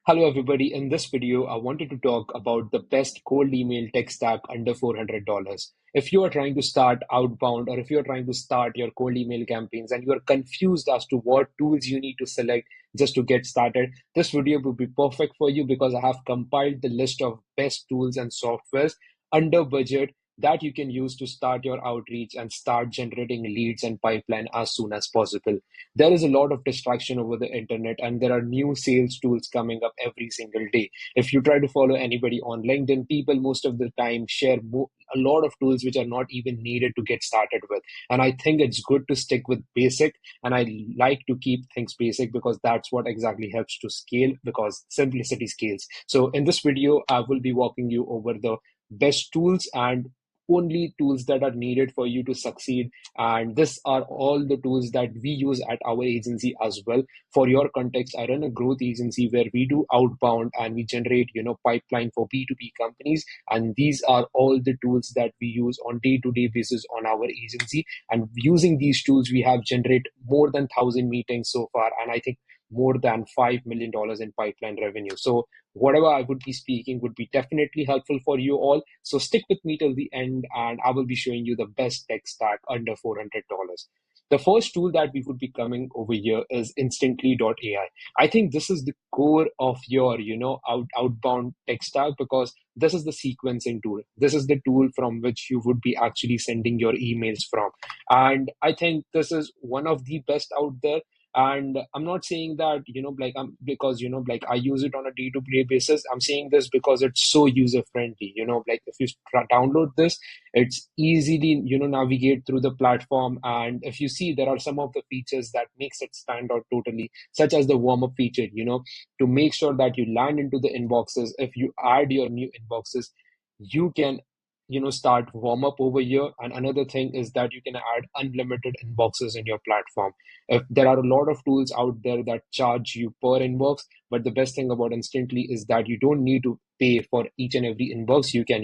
Hello, everybody. In this video, I wanted to talk about the best cold email tech stack under $400. If you are trying to start outbound or if you're trying to start your cold email campaigns and you are confused as to what tools you need to select just to get started, this video would be perfect for you because I have compiled the list of best tools and softwares under budget that you can use to start your outreach and start generating leads and pipeline as soon as possible. There is a lot of distraction over the internet and there are new sales tools coming up every single day. If you try to follow anybody on LinkedIn, people most of the time share a lot of tools which are not even needed to get started with. And I think it's good to stick with basic, and I like to keep things basic because that's what exactly helps to scale, because simplicity scales. So in this video, I will be walking you over the best tools and only tools that are needed for you to succeed, and these are all the tools that we use at our agency as well. For your context, I run a growth agency where we do outbound and we generate pipeline for b2b companies, and these are all the tools that we use on day-to-day basis on our agency. And using these tools, we have generated more than 1,000 meetings so far, and I think more than $5 million in pipeline revenue. So whatever I would be speaking would be definitely helpful for you all. So stick with me till the end, and I will be showing you the best tech stack under $400. The first tool that we would be coming over here is Instantly.ai. I think this is the core of your, outbound tech stack, because this is the sequencing tool. This is the tool from which you would be actually sending your emails from. And I think this is one of the best out there. And I'm not saying that I'm because I use it on a day-to-day basis. I'm saying this because it's so user friendly. If you download this, it's easily navigate through the platform. And if you see, there are some of the features that makes it stand out totally, such as the warm-up feature, to make sure that you land into the inboxes. If you add your new inboxes, you can start warm up over here. And another thing is that you can add unlimited inboxes in your platform. If there are a lot of tools out there that charge you per inbox, but the best thing about Instantly is that you don't need to pay for each and every inbox. You can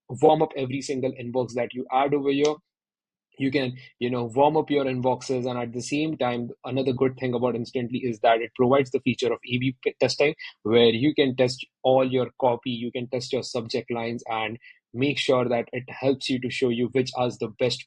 warm up every single inbox that you add over here. You can warm up your inboxes, and at the same time, another good thing about Instantly is that it provides the feature of A/B testing, where you can test all your copy, you can test your subject lines, and make sure that it helps you to show you which is the best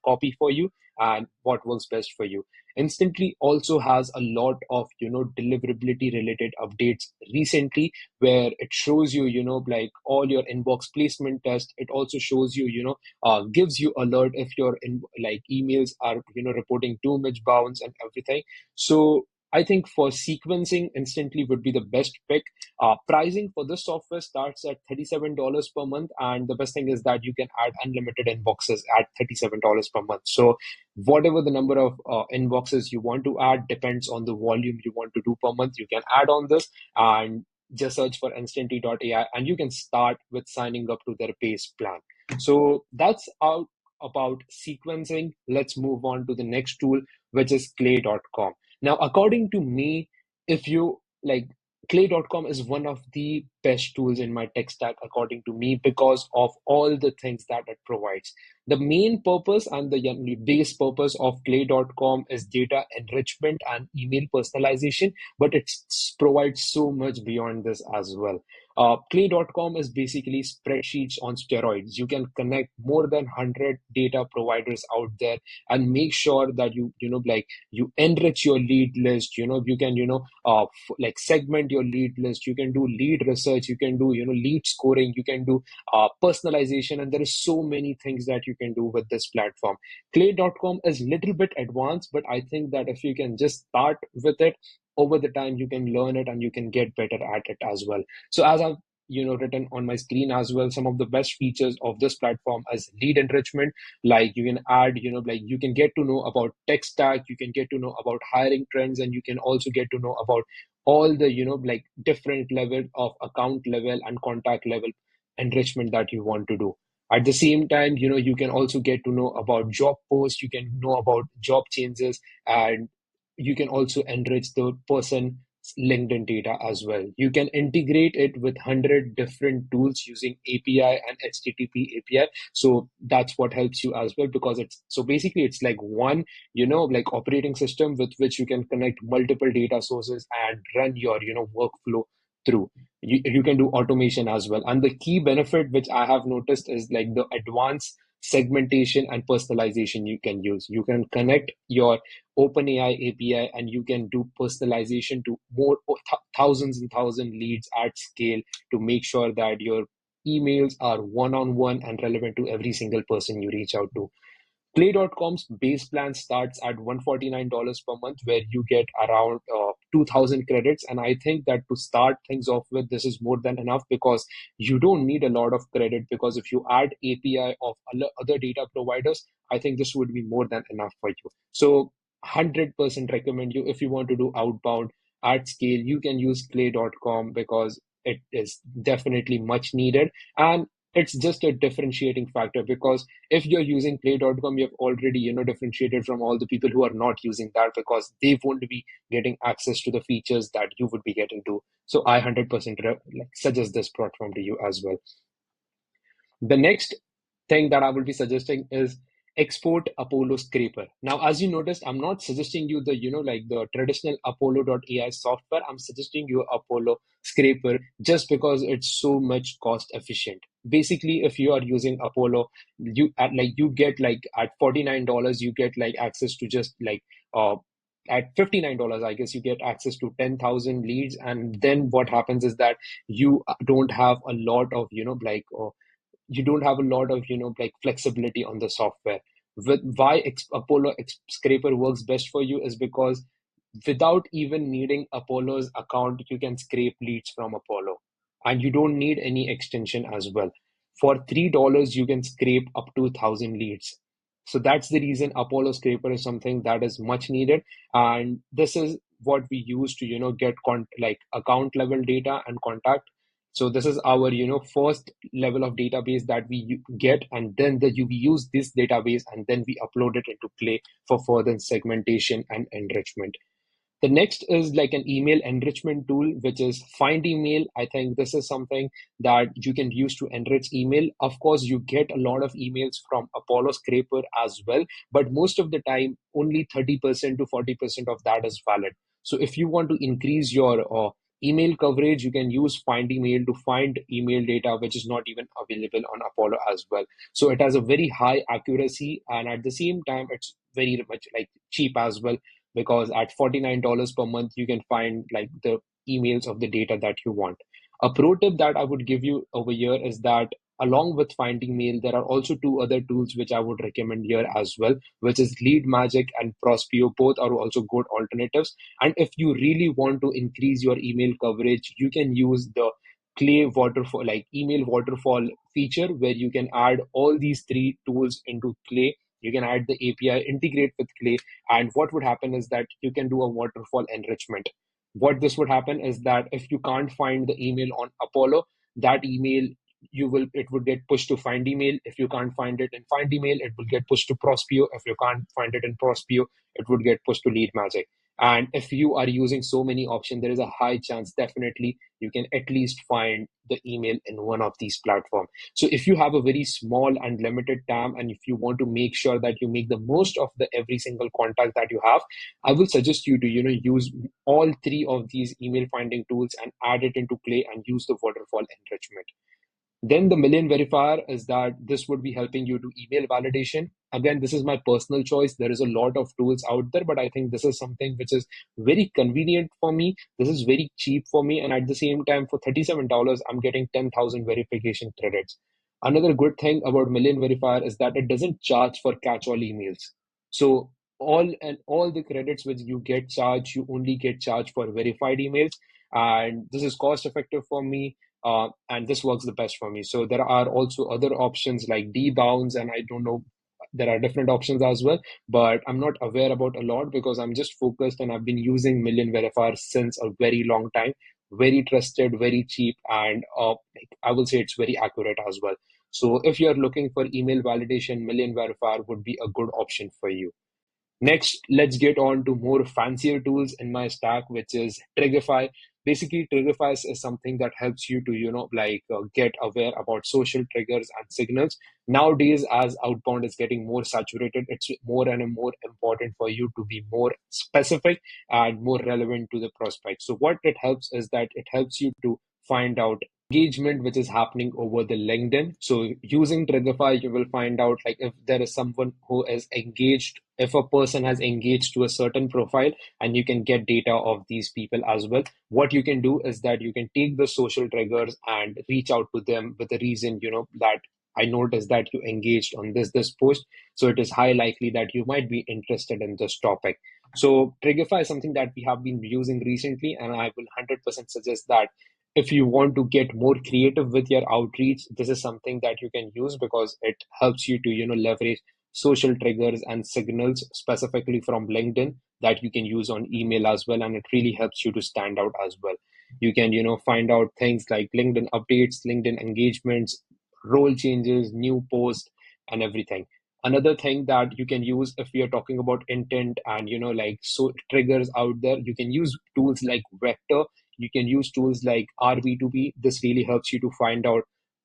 copy for you and what works best for you. Instantly also has a lot of deliverability related updates recently, where it shows you all your inbox placement test. It also shows you gives you alert if your emails are reporting too much bounce and everything. So I think for sequencing, Instantly would be the best pick. Pricing for this software starts at $37 per month, and the best thing is that you can add unlimited inboxes at $37 per month. So whatever the number of inboxes you want to add depends on the volume you want to do per month. You can add on this, and just search for Instantly.ai, and you can start with signing up to their base plan. So that's out about sequencing. Let's move on to the next tool, which is Clay.com. Now, according to me, if you like, Clay.com is one of the best tools in my tech stack, according to me, because of all the things that it provides. The main purpose and the base purpose of Clay.com is data enrichment and email personalization, but it provides so much beyond this as well. Clay.com is basically spreadsheets on steroids. You can connect more than 100 data providers out there and make sure that you enrich your lead list. You can segment your lead list. You can do lead research. You can do lead scoring. You can do personalization, and there is so many things that you can do with this platform. Clay.com is little bit advanced, but I think that if you can just start with it, over the time you can learn it and you can get better at it as well. So as I've written on my screen as well, some of the best features of this platform is lead enrichment. Like you can add, you can get to know about tech stack, you can get to know about hiring trends, and you can also get to know about all the different level of account level and contact level enrichment that you want to do. At the same time, you can also get to know about job posts, you can know about job changes, and you can also enrich the person LinkedIn data as well. You can integrate it with 100 different tools using API and HTTP API. So that's what helps you as well, because it's so basically it's like one, like operating system with which you can connect multiple data sources and run your, workflow through. You can do automation as well. And the key benefit which I have noticed is like the advanced segmentation and personalization you can use. You can connect your OpenAI API and you can do personalization to more thousands and thousands leads at scale to make sure that your emails are one-on-one and relevant to every single person you reach out to. Play.com's base plan starts at $149 per month, where you get around 2,000 credits. And I think that to start things off with, this is more than enough because you don't need a lot of credit. Because if you add API of other data providers, I think this would be more than enough for you. So, 100% recommend you if you want to do outbound at scale, you can use Play.com because it is definitely much needed. And it's just a differentiating factor because if you're using play.com, you've already differentiated from all the people who are not using that because they won't be getting access to the features that you would be getting to. So I 100% suggest this platform to you as well. The next thing that I will be suggesting is export Apollo Scraper. Now, as you noticed, I'm not suggesting you the, like the traditional Apollo.ai software. I'm suggesting you Apollo Scraper just because it's so much cost efficient. Basically, if you are using Apollo, you get like at $49, you get like access to just like at $59, I guess you get access to 10,000 leads. And then what happens is that you don't have a lot of, you don't have a lot of like flexibility on the software. With why Apollo Scraper works best for you is because without even needing Apollo's account, you can scrape leads from Apollo, and you don't need any extension as well. For $3 you can scrape up to 1,000 leads. So that's the reason Apollo Scraper is something that is much needed. And this is what we use to get like account level data and contact. So this is our first level of database that we get, and then we use this database and then we upload it into Clay for further segmentation and enrichment. The next is like an email enrichment tool, which is Find Email. I think this is something that you can use to enrich email. Of course, you get a lot of emails from Apollo Scraper as well, but most of the time, only 30% to 40% of that is valid. So if you want to increase your email coverage, you can use Find Email to find email data which is not even available on Apollo as well. So it has a very high accuracy, and at the same time, it's very much like cheap as well, because at $49 per month you can find like the emails of the data that you want. A pro tip that I would give you over here is that along with Finding Mail, there are also two other tools which I would recommend here as well, which is Lead Magic and Prospeo. Both are also good alternatives. And if you really want to increase your email coverage, you can use the Clay waterfall, like email waterfall feature, where you can add all these three tools into Clay. You can add the API, integrate with Clay, and what would happen is that you can do a waterfall enrichment. What this would happen is that if you can't find the email on Apollo, that email it would get pushed to Find Email. If you can't find it in Find Email, it will get pushed to Prospeo. If you can't find it in Prospeo, it would get pushed to Lead Magic. And if you are using so many options, there is a high chance definitely you can at least find the email in one of these platforms. So if you have a very small and limited TAM, and if you want to make sure that you make the most of the every single contact that you have, I will suggest you to use all three of these email finding tools and add it into Clay and use the waterfall enrichment. Then the million verifier is that this would be helping you to email validation. Again, this is my personal choice. There is a lot of tools out there, but I think this is something which is very convenient for me. This is very cheap for me. And at the same time, for $37, I'm getting 10,000 verification credits. Another good thing about million verifier is that it doesn't charge for catch-all emails. So all the credits which you get charged, you only get charged for verified emails. And this is cost effective for me, and this works the best for me. So there are also other options like debounds, and I don't know, there are different options as well, but I'm not aware about a lot because I'm just focused and I've been using Million Verifier since a very long time. Very trusted, very cheap, and I will say it's very accurate as well. So if you're looking for email validation, Million Verifier would be a good option for you. Next, let's get on to more fancier tools in my stack, which is Trigify. Basically, Trigify is something that helps you to, get aware about social triggers and signals. Nowadays, as outbound is getting more saturated, it's more and more important for you to be more specific and more relevant to the prospect. So what it helps is that it helps you to find out engagement which is happening over the LinkedIn. So using Trigify, you will find out like if there is someone who is engaged, if a person has engaged to a certain profile, and you can get data of these people as well. What you can do is that you can take the social triggers and reach out to them with the reason, that I noticed that you engaged on this post. So it is high likely that you might be interested in this topic. So Trigify is something that we have been using recently, and I will 100% suggest that if you want to get more creative with your outreach, this is something that you can use because it helps you to, leverage social triggers and signals specifically from LinkedIn that you can use on email as well. And it really helps you to stand out as well. You can, find out things like LinkedIn updates, LinkedIn engagements, role changes, new posts, and everything. Another thing that you can use if we are talking about intent and, so triggers out there, you can use tools like Vector. You can use tools like RB2B. This really helps you to find out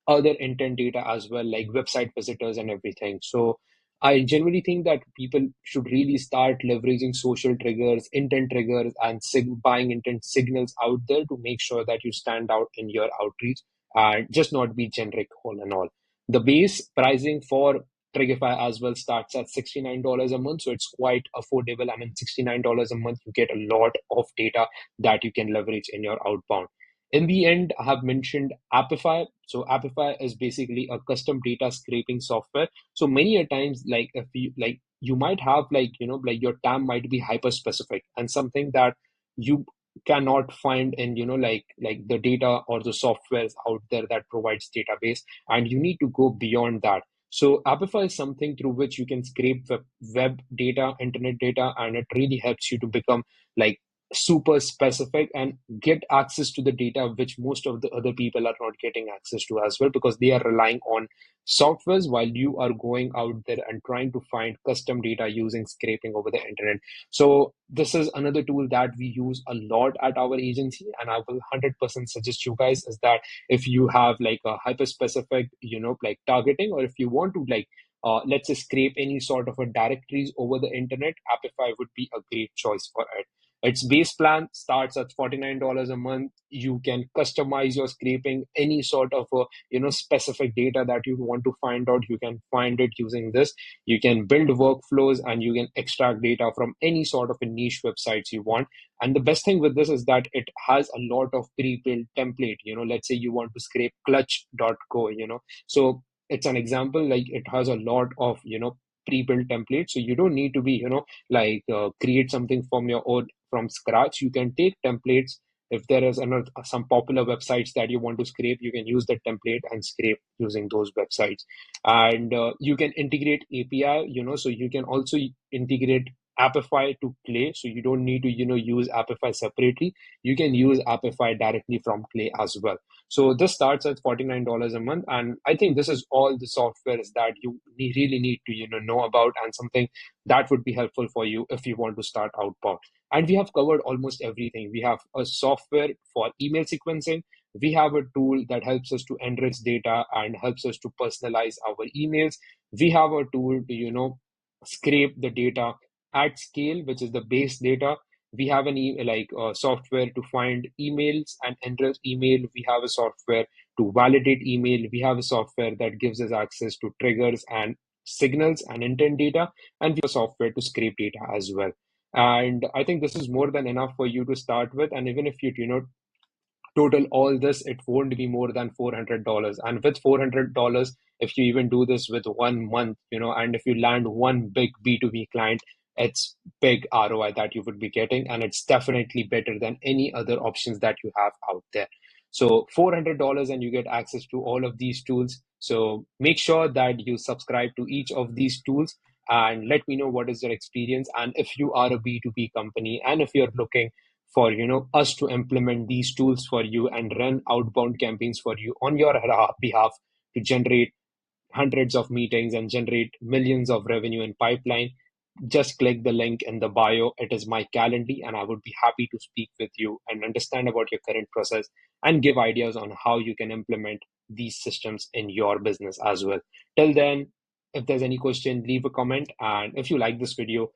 other intent data as well, like website visitors and everything. So I generally think that people should really start leveraging social triggers, intent triggers, and buying intent signals out there to make sure that you stand out in your outreach and just not be generic all in all. The base pricing for Trigify as well starts at $69 a month, so it's quite affordable. I mean, $69 a month, you get a lot of data that you can leverage in your outbound. In the end, I have mentioned Appify. So Appify is basically a custom data scraping software. So many a times, like if you like, you might have like your TAM might be hyper specific and something that you cannot find in like the data or the softwares out there that provides database, and you need to go beyond that. So Appify is something through which you can scrape web data, internet data, and it really helps you to become like super specific and get access to the data which most of the other people are not getting access to as well, because they are relying on softwares while you are going out there and trying to find custom data using scraping over the internet. So this is another tool that we use a lot at our agency, and I will 100% suggest you guys is that if you have like a hyper specific like targeting, or if you want to like let's say scrape any sort of a directories over the internet, Appify would be a great choice for it. Its base plan starts at $49 a month. You can customize your scraping, any sort of a specific data that you want to find out. You can find it using this. You can build workflows and you can extract data from any sort of a niche websites you want. And the best thing with this is that it has a lot of pre-built template. Let's say you want to scrape clutch.co, so it's an example, like it has a lot of pre-built templates, so you don't need to be like create something from your own from scratch. You can take templates. If there is another some popular websites that you want to scrape, you can use the template and scrape using those websites. And you can integrate API, so you can also integrate Appify to Clay, so you don't need to use Appify separately. You can use Appify directly from Clay as well. So this starts at $49 a month, and I think this is all the softwares that you really need to know about, and something that would be helpful for you if you want to start outbound. And we have covered almost everything. We have a software for email sequencing. We have a tool that helps us to enrich data and helps us to personalize our emails. We have a tool to scrape the data at scale, which is the base data. We have an like software to find emails and enrich email. We have a software to validate email. We have a software that gives us access to triggers and signals and intent data, and we have a software to scrape data as well. And I think this is more than enough for you to start with. And even if you total all this, it won't be more than $400. And with $400, if you even do this with 1 month, and if you land one big B2B client, it's big ROI that you would be getting. And it's definitely better than any other options that you have out there. So $400 and you get access to all of these tools. So make sure that you subscribe to each of these tools and let me know what is your experience. And if you are a B2B company and if you're looking for us to implement these tools for you and run outbound campaigns for you on your behalf to generate hundreds of meetings and generate millions of revenue in pipeline, just click the link in the bio. It is my Calendly, and I would be happy to speak with you and understand about your current process and give ideas on how you can implement these systems in your business as well. Till then, if there's any question, leave a comment. And if you like this video,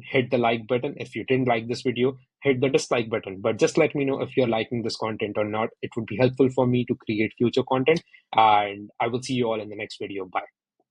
hit the like button. If you didn't like this video, hit the dislike button. But just let me know if you're liking this content or not. It would be helpful for me to create future content. And I will see you all in the next video. Bye.